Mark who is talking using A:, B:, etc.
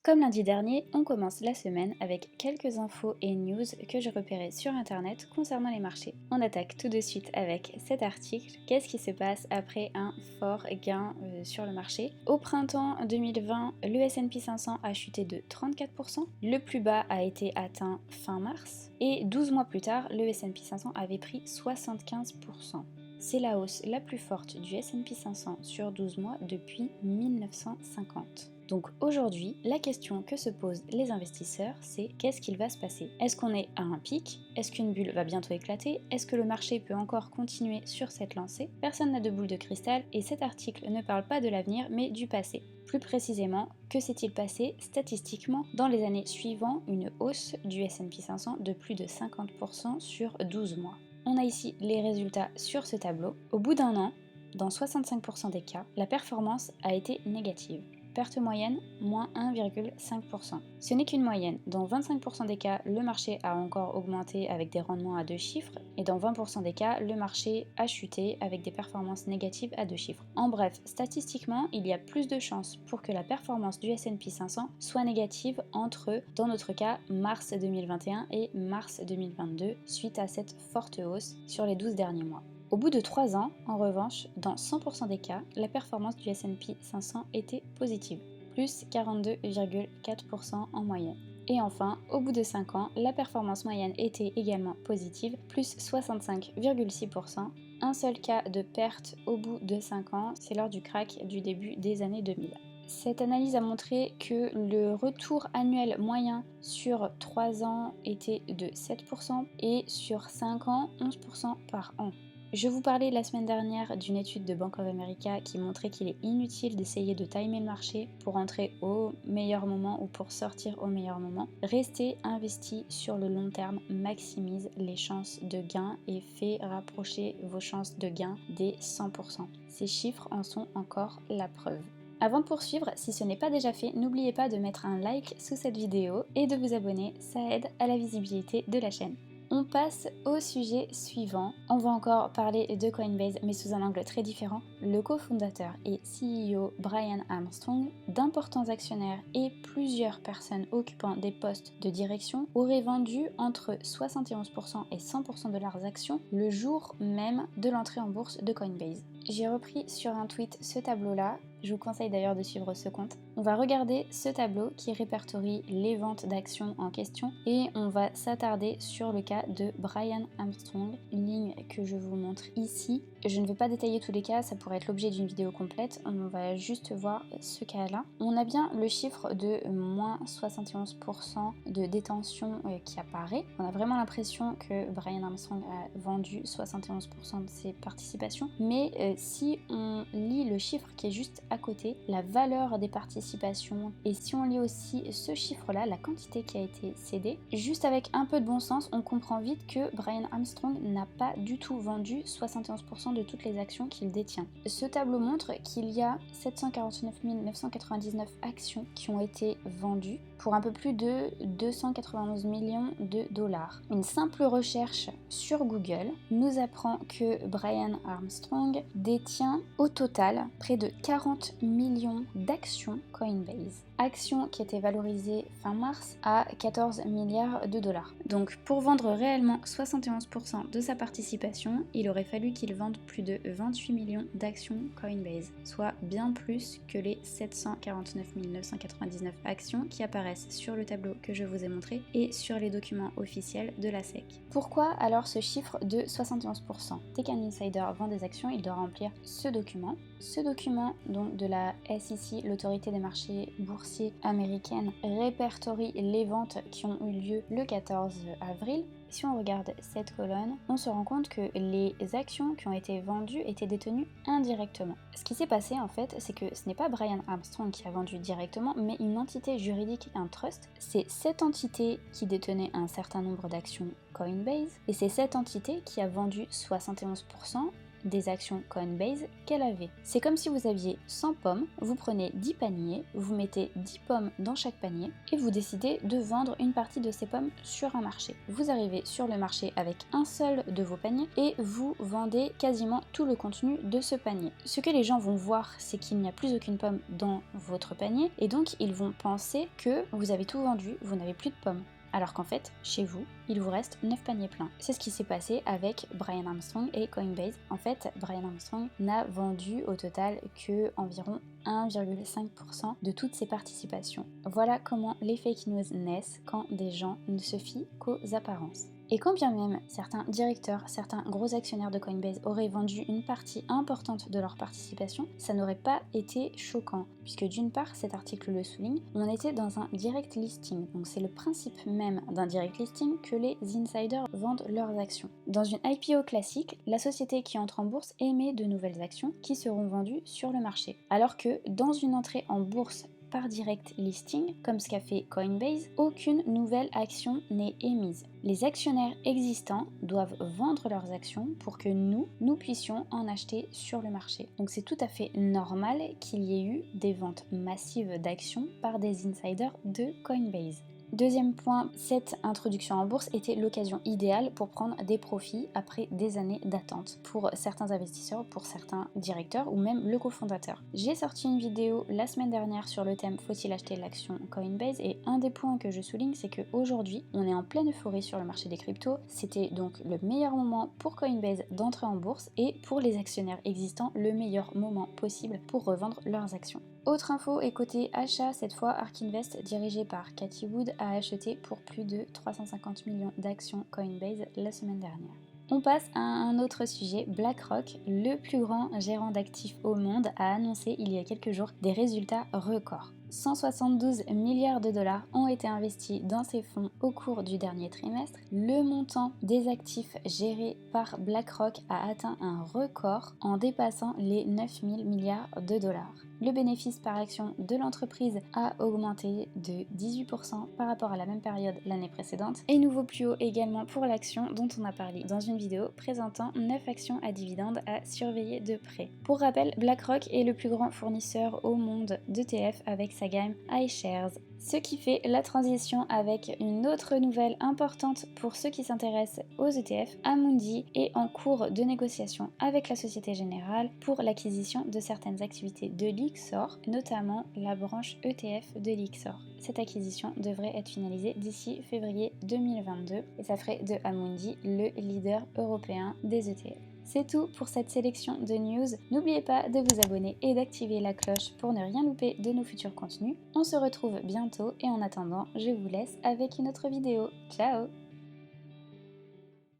A: Comme lundi dernier, on commence la semaine avec quelques infos et news que je repérais sur internet concernant les marchés. On attaque tout de suite avec cet article. Qu'est-ce qui se passe après un fort gain sur le marché? Au printemps 2020, le S&P 500 a chuté de 34%. Le plus bas a été atteint fin mars. Et 12 mois plus tard, le S&P 500 avait pris 75%. C'est la hausse la plus forte du S&P 500 sur 12 mois depuis 1950. Donc aujourd'hui, la question que se posent les investisseurs, c'est qu'est-ce qu'il va se passer? Est-ce qu'on est à un pic? Est-ce qu'une bulle va bientôt éclater? Est-ce que le marché peut encore continuer sur cette lancée? Personne n'a de boule de cristal et cet article ne parle pas de l'avenir mais du passé. Plus précisément, que s'est-il passé statistiquement dans les années suivant une hausse du S&P 500 de plus de 50% sur 12 mois? On a ici les résultats sur ce tableau. Au bout d'un an, dans 65% des cas, la performance a été négative. Perte moyenne, moins 1,5%. Ce n'est qu'une moyenne. Dans 25% des cas, le marché a encore augmenté avec des rendements à deux chiffres, et dans 20% des cas, le marché a chuté avec des performances négatives à deux chiffres. En bref, statistiquement, il y a plus de chances pour que la performance du S&P 500 soit négative entre, dans notre cas, mars 2021 et mars 2022, suite à cette forte hausse sur les 12 derniers mois. Au bout de 3 ans, en revanche, dans 100% des cas, la performance du S&P 500 était positive, plus 42,4% en moyenne. Et enfin, au bout de 5 ans, la performance moyenne était également positive, plus 65,6%. Un seul cas de perte au bout de 5 ans, c'est lors du crack du début des années 2000. Cette analyse a montré que le retour annuel moyen sur 3 ans était de 7% et sur 5 ans, 11% par an. Je vous parlais la semaine dernière d'une étude de Bank of America qui montrait qu'il est inutile d'essayer de timer le marché pour entrer au meilleur moment ou pour sortir au meilleur moment. Restez investi sur le long terme maximise les chances de gain et fait rapprocher vos chances de gain des 100%. Ces chiffres en sont encore la preuve. Avant de poursuivre, si ce n'est pas déjà fait, n'oubliez pas de mettre un like sous cette vidéo et de vous abonner, ça aide à la visibilité de la chaîne. On passe au sujet suivant. On va encore parler de Coinbase, mais sous un angle très différent. Le cofondateur et CEO Brian Armstrong, d'importants actionnaires et plusieurs personnes occupant des postes de direction auraient vendu entre 71% et 100% de leurs actions le jour même de l'entrée en bourse de Coinbase. J'ai repris sur un tweet ce tableau-là, je vous conseille d'ailleurs de suivre ce compte. On va regarder ce tableau qui répertorie les ventes d'actions en question et on va s'attarder sur le cas de Brian Armstrong, une ligne que je vous montre ici. Je ne vais pas détailler tous les cas, ça pourrait être l'objet d'une vidéo complète, on va juste voir ce cas-là. On a bien le chiffre de moins 71% de détention qui apparaît. On a vraiment l'impression que Brian Armstrong a vendu 71% de ses participations, mais si on lit le chiffre qui est juste à côté, la valeur des participations, et si on lit aussi ce chiffre-là, la quantité qui a été cédée, juste avec un peu de bon sens, on comprend vite que Brian Armstrong n'a pas du tout vendu 71% de toutes les actions qu'il détient. Ce tableau montre qu'il y a 749 999 actions qui ont été vendues pour un peu plus de 291 millions de dollars. Une simple recherche sur Google nous apprend que Brian Armstrong détient au total près de 40 millions d'actions Coinbase. Actions qui étaient valorisées fin mars à 14 milliards de dollars. Donc pour vendre réellement 71% de sa participation, il aurait fallu qu'il vende plus de 28 millions d'actions Coinbase, soit bien plus que les 749 999 actions qui apparaissent sur le tableau que je vous ai montré et sur les documents officiels de la SEC. Pourquoi alors ce chiffre de 71%? Dès qu'un insider vend des actions, il doit remplir ce document. Ce document, donc de la SEC, l'autorité des marchés boursiers américaine, répertorie les ventes qui ont eu lieu le 14 avril. Si on regarde cette colonne, on se rend compte que les actions qui ont été vendues étaient détenues indirectement. Ce qui s'est passé en fait, c'est que ce n'est pas Brian Armstrong qui a vendu directement, mais une entité juridique, un trust. C'est cette entité qui détenait un certain nombre d'actions Coinbase, et c'est cette entité qui a vendu 71% des actions Coinbase qu'elle avait. C'est comme si vous aviez 100 pommes, vous prenez 10 paniers, vous mettez 10 pommes dans chaque panier et vous décidez de vendre une partie de ces pommes sur un marché. Vous arrivez sur le marché avec un seul de vos paniers et vous vendez quasiment tout le contenu de ce panier. Ce que les gens vont voir, c'est qu'il n'y a plus aucune pomme dans votre panier et donc ils vont penser que vous avez tout vendu, vous n'avez plus de pommes. Alors qu'en fait, chez vous, il vous reste 9 paniers pleins. C'est ce qui s'est passé avec Brian Armstrong et Coinbase. En fait, Brian Armstrong n'a vendu au total que environ 1,5% de toutes ses participations. Voilà comment les fake news naissent quand des gens ne se fient qu'aux apparences. Et quand bien même certains directeurs, certains gros actionnaires de Coinbase auraient vendu une partie importante de leur participation, ça n'aurait pas été choquant, puisque d'une part, cet article le souligne, on était dans un direct listing, donc c'est le principe même d'un direct listing que les insiders vendent leurs actions. Dans une IPO classique, la société qui entre en bourse émet de nouvelles actions qui seront vendues sur le marché, alors que dans une entrée en bourse par direct listing, comme ce qu'a fait Coinbase, aucune nouvelle action n'est émise. Les actionnaires existants doivent vendre leurs actions pour que nous puissions en acheter sur le marché. Donc c'est tout à fait normal qu'il y ait eu des ventes massives d'actions par des insiders de Coinbase. Deuxième point, cette introduction en bourse était l'occasion idéale pour prendre des profits après des années d'attente pour certains investisseurs, pour certains directeurs ou même le cofondateur. J'ai sorti une vidéo la semaine dernière sur le thème faut-il acheter l'action Coinbase et un des points que je souligne c'est qu'aujourd'hui on est en pleine euphorie sur le marché des cryptos. C'était donc le meilleur moment pour Coinbase d'entrer en bourse et pour les actionnaires existants le meilleur moment possible pour revendre leurs actions. Autre info et côté achat, cette fois Ark Invest dirigé par Cathie Wood a acheté pour plus de 350 millions d'actions Coinbase la semaine dernière. On passe à un autre sujet, BlackRock, le plus grand gérant d'actifs au monde, a annoncé il y a quelques jours des résultats records. 172 milliards de dollars ont été investis dans ces fonds au cours du dernier trimestre. Le montant des actifs gérés par BlackRock a atteint un record en dépassant les 9 000 milliards de dollars. Le bénéfice par action de l'entreprise a augmenté de 18% par rapport à la même période l'année précédente et nouveau plus haut également pour l'action dont on a parlé dans une vidéo présentant 9 actions à dividendes à surveiller de près. Pour rappel, BlackRock est le plus grand fournisseur au monde d'ETF avec sa gamme iShares. Ce qui fait la transition avec une autre nouvelle importante pour ceux qui s'intéressent aux ETF. Amundi est en cours de négociation avec la Société Générale pour l'acquisition de certaines activités de Lyxor, notamment la branche ETF de Lyxor. Cette acquisition devrait être finalisée d'ici février 2022 et ça ferait de Amundi le leader européen des ETF. C'est tout pour cette sélection de news. N'oubliez pas de vous abonner et d'activer la cloche pour ne rien louper de nos futurs contenus. On se retrouve bientôt et en attendant, je vous laisse avec une autre vidéo. Ciao!